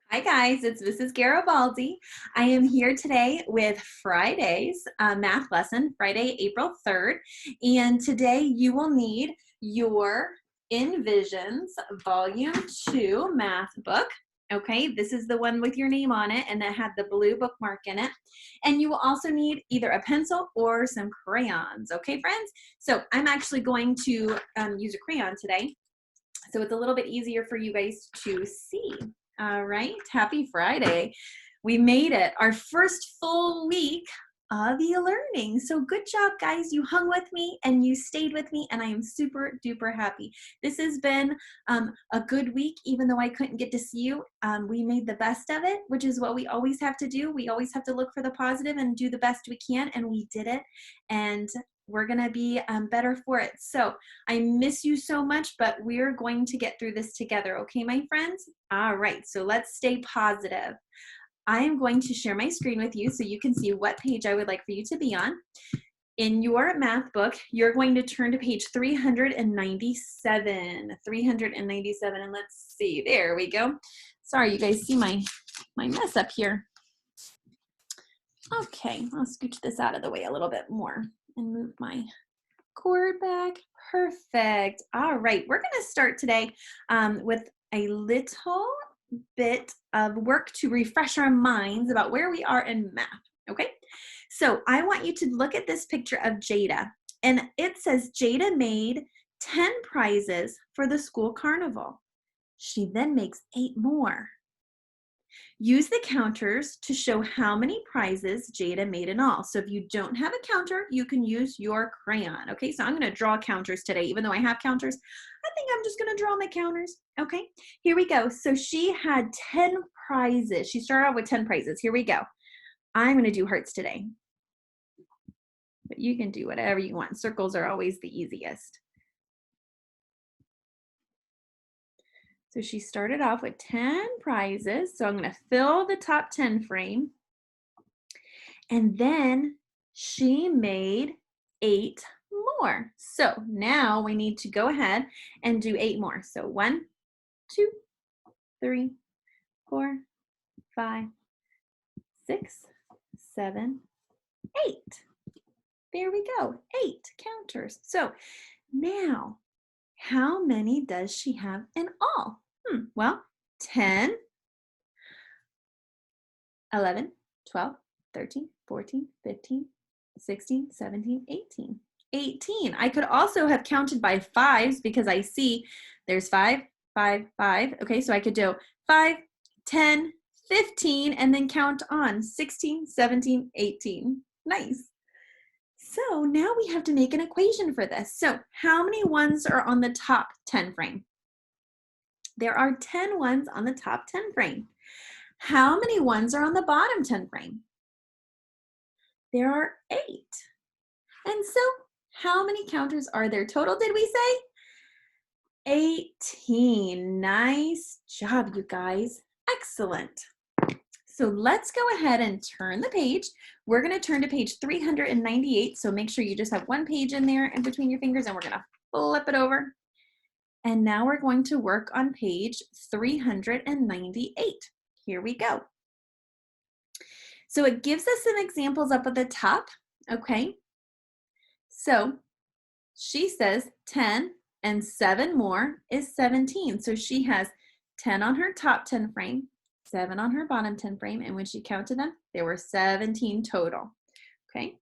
Hi guys, it's Mrs. Garibaldi. I am here today with Friday's math lesson, Friday, April 3rd. And today you will need your enVisions Volume 2 math book. Okay, this is the one with your name on it and that had the blue bookmark in it. And you will also need either a pencil or some crayons. Okay, friends? So I'm actually going to use a crayon today, so it's a little bit easier for you guys to see. All right, happy Friday. We made it, our first full week of e-learning. So good job, guys. You hung with me and you stayed with me, and I am super duper happy. This has been a good week, even though I couldn't get to see you. We made the best of it, which is what we always have to do. We always have to look for the positive and do the best we can, and we did it. And we're gonna be better for it. So I miss you so much, but we're going to get through this together, okay, my friends? All right, so let's stay positive. I am going to share my screen with you so you can see what page I would like for you to be on. In your math book, you're going to turn to page 397. 397, and let's see, there we go. Sorry, you guys see my mess up here. Okay, I'll scooch this out of the way a little bit more and move my cord back. Perfect. All right, we're going to start today with a little bit of work to refresh our minds about where we are in math. Okay, so I want you to look at this picture of Jada, and it says Jada made 10 prizes for the school carnival. She then makes 8 more. Use the counters to show how many prizes Jada made in all. So if you don't have a counter, you can use your crayon. Okay, so I'm going to draw counters today. Even though I have counters, I think I'm just going to draw my counters. Okay, here we go. So she had 10 prizes. She started off with 10 prizes. Here we go. I'm going to do hearts today, but you can do whatever you want. Circles are always the easiest. So she started off with 10 prizes. So I'm going to fill the top 10 frame. And then she made 8 more. So now we need to go ahead and do 8 more. So 1, 2, 3, 4, 5, 6, 7, 8. There we go, 8 counters. So now, how many does she have in all? Well, 10, 11, 12, 13, 14, 15, 16, 17, 18. 18. I could also have counted by 5s because I see there's 5, 5, 5. Okay, so I could do 5, 10, 15, and then count on 16, 17, 18. Nice. So now we have to make an equation for this. So how many ones are on the top 10 frame? There are 10 ones on the top 10 frame. How many ones are on the bottom 10 frame? There are 8. And so how many counters are there total, did we say? 18. Nice job, you guys. Excellent. So let's go ahead and turn the page. We're going to turn to page 398. So make sure you just have one page in there in between your fingers, and we're going to flip it over. And now we're going to work on page 398. Here we go. So it gives us some examples up at the top, okay? So she says 10 and 7 more is 17. So she has 10 on her top 10 frame, 7 on her bottom 10 frame, and when she counted them, there were 17 total, okay?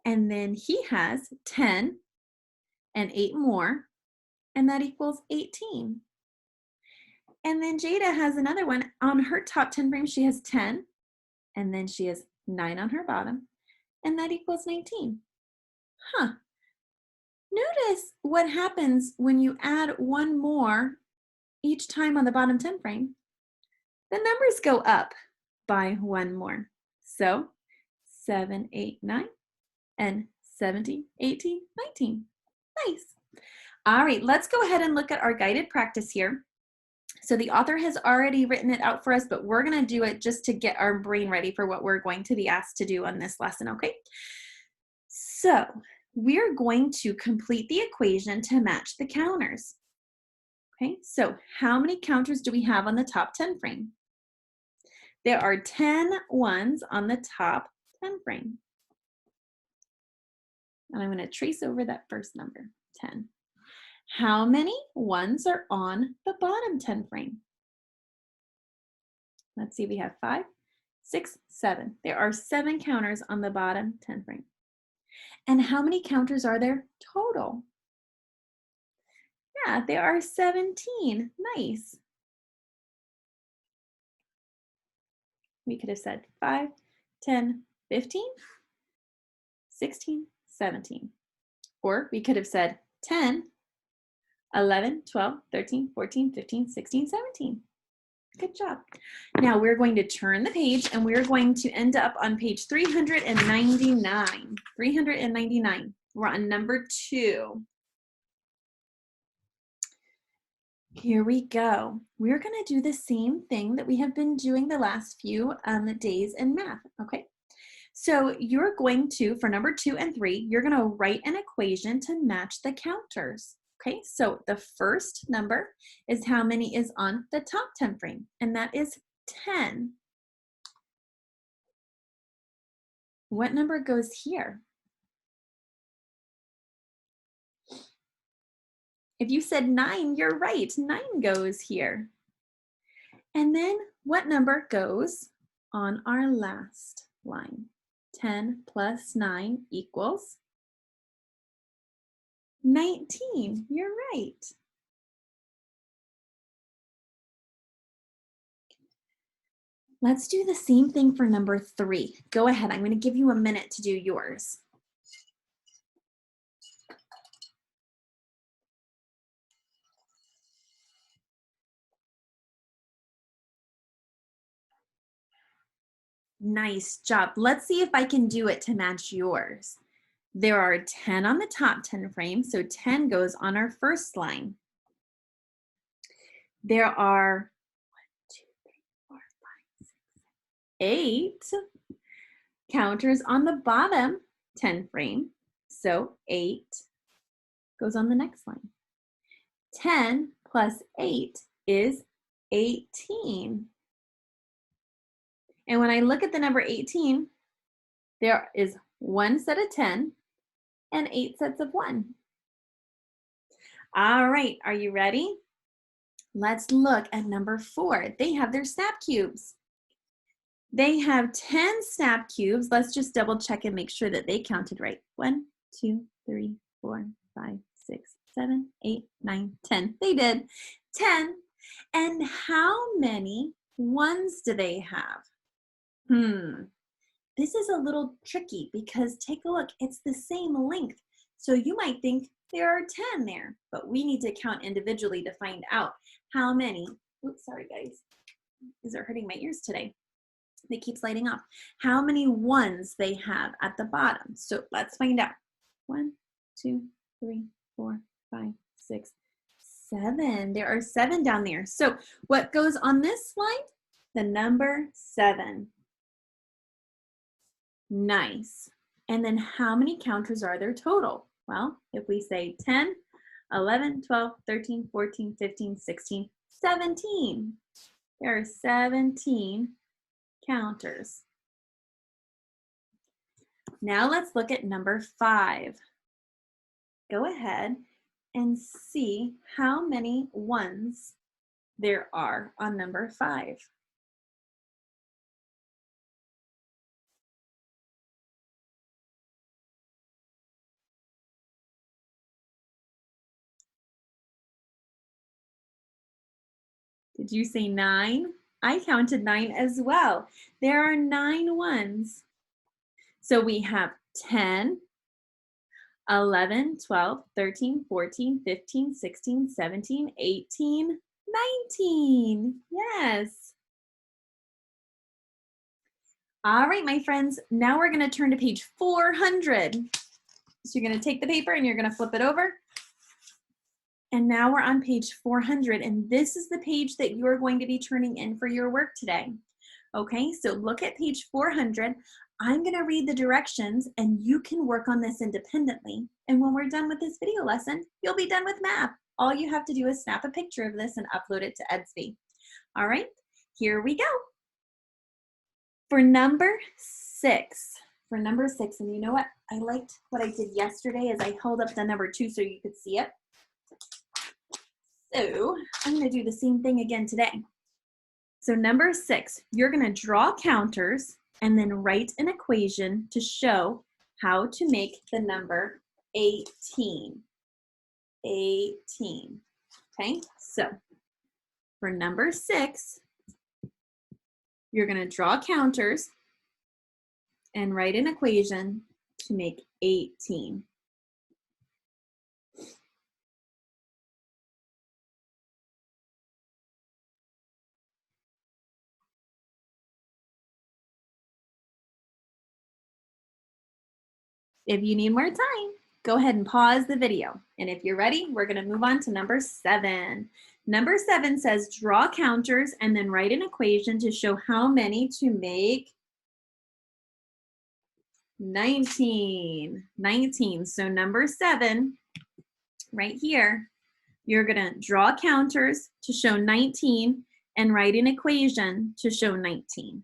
And then he has 10 and 8 more, and that equals 18. And then Jada has another one. On her top 10 frame, she has 10, and then she has 9 on her bottom, and that equals 19. Huh. Notice what happens when you add one more each time on the bottom 10 frame. The numbers go up by 1 more. So 7, 8, 9, and 17, 18, 19. Nice. All right, let's go ahead and look at our guided practice here. So the author has already written it out for us, but we're going to do it just to get our brain ready for what we're going to be asked to do on this lesson, okay? So we're going to complete the equation to match the counters. Okay, so how many counters do we have on the top 10 frame? There are 10 ones on the top 10 frame. And I'm going to trace over that first number, 10. How many ones are on the bottom 10 frame? Let's see, we have 5, 6, 7. There are 7 counters on the bottom 10 frame. And how many counters are there total? Yeah, there are 17. Nice. We could have said 5, 10, 15, 16, 17. Or we could have said 10, 11, 12, 13, 14, 15, 16, 17. Good job. Now we're going to turn the page and we're going to end up on page 399. 399. We're on number 2. Here we go. We're going to do the same thing that we have been doing the last few days in math, okay? So you're going to, for number 2 and 3, you're going to write an equation to match the counters. Okay, so the first number is how many is on the top 10 frame, and that is 10. What number goes here? If you said 9, you're right, 9 goes here. And then what number goes on our last line? 10 plus 9 equals 19. You're right. Let's do the same thing for number 3. Go ahead. I'm going to give you a minute to do yours. Nice job. Let's see if I can do it to match yours. There are 10 on the top 10 frame, so 10 goes on our first line. There are 8 counters on the bottom 10 frame, so 8 goes on the next line. 10 plus 8 is 18. And when I look at the number 18, there is 1 set of 10 and 8 sets of 1. All right, are you ready? Let's look at number 4. They have their snap cubes. They have 10 snap cubes. Let's just double check and make sure that they counted right. 1, 2, 3, 4, 5, 6, 7, 8, 9, 10. They did. 10. And how many ones do they have? This is a little tricky because take a look, it's the same length. So you might think there are 10 there, but we need to count individually to find out how many. Oops, sorry guys. These are hurting my ears today. They keep sliding off. How many ones they have at the bottom. So let's find out. 1, 2, 3, 4, 5, 6, 7. There are 7 down there. So what goes on this slide? The number 7. Nice. And then how many counters are there total? Well, if we say 10, 11, 12, 13, 14, 15, 16, 17. There are 17 counters. Now let's look at number 5. Go ahead and see how many ones there are on number 5. Did you say 9? I counted 9 as well. There are 9 ones. So we have 10, 11, 12, 13, 14, 15, 16, 17, 18, 19. Yes. All right, my friends, now we're going to turn to page 400. So you're going to take the paper and you're going to flip it over. And now we're on page 400, and this is the page that you're going to be turning in for your work today. Okay, so look at page 400. I'm going to read the directions, and you can work on this independently. And when we're done with this video lesson, you'll be done with math. All you have to do is snap a picture of this and upload it to Edsby. All right, here we go. For number 6, and you know what? I liked what I did yesterday is I held up the number 2 so you could see it. So I'm going to do the same thing again today. So number 6, you're going to draw counters and then write an equation to show how to make the number 18. 18. Okay, so for number 6, you're going to draw counters and write an equation to make 18. If you need more time, go ahead and pause the video. And if you're ready, we're going to move on to number 7. Number 7 says draw counters and then write an equation to show how many to make 19. 19. So number 7, right here, you're going to draw counters to show 19 and write an equation to show 19.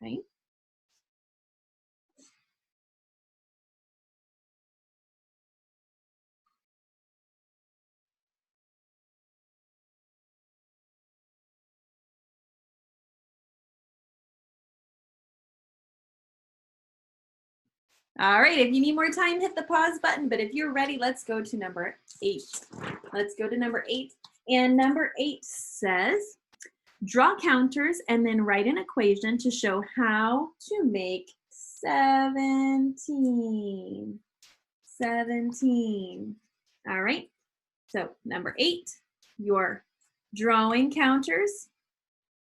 Okay. All right, if you need more time, hit the pause button. But if you're ready, let's go to number 8. Let's go to number 8. And number 8 says, draw counters and then write an equation to show how to make 17. 17. All right, so number 8, you're drawing counters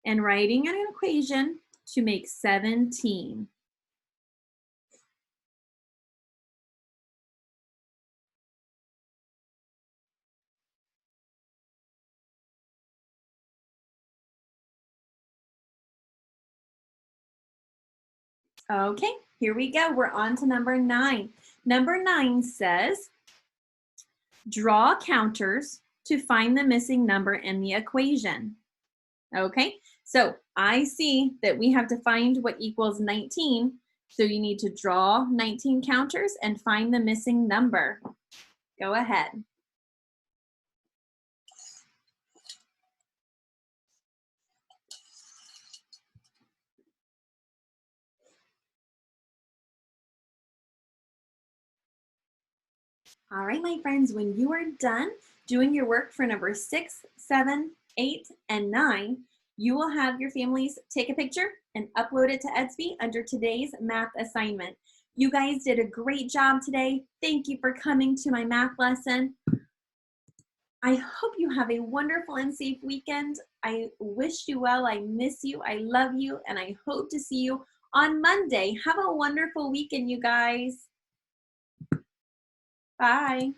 and writing an equation to make 17. Okay, here we go. We're on to number 9. Number 9 says, draw counters to find the missing number in the equation. Okay, so I see that we have to find what equals 19. So you need to draw 19 counters and find the missing number. Go ahead. All right, my friends, when you are done doing your work for number 6, 7, 8, and 9, you will have your families take a picture and upload it to Edsby under today's math assignment. You guys did a great job today. Thank you for coming to my math lesson. I hope you have a wonderful and safe weekend. I wish you well. I miss you. I love you. And I hope to see you on Monday. Have a wonderful weekend, you guys. Bye.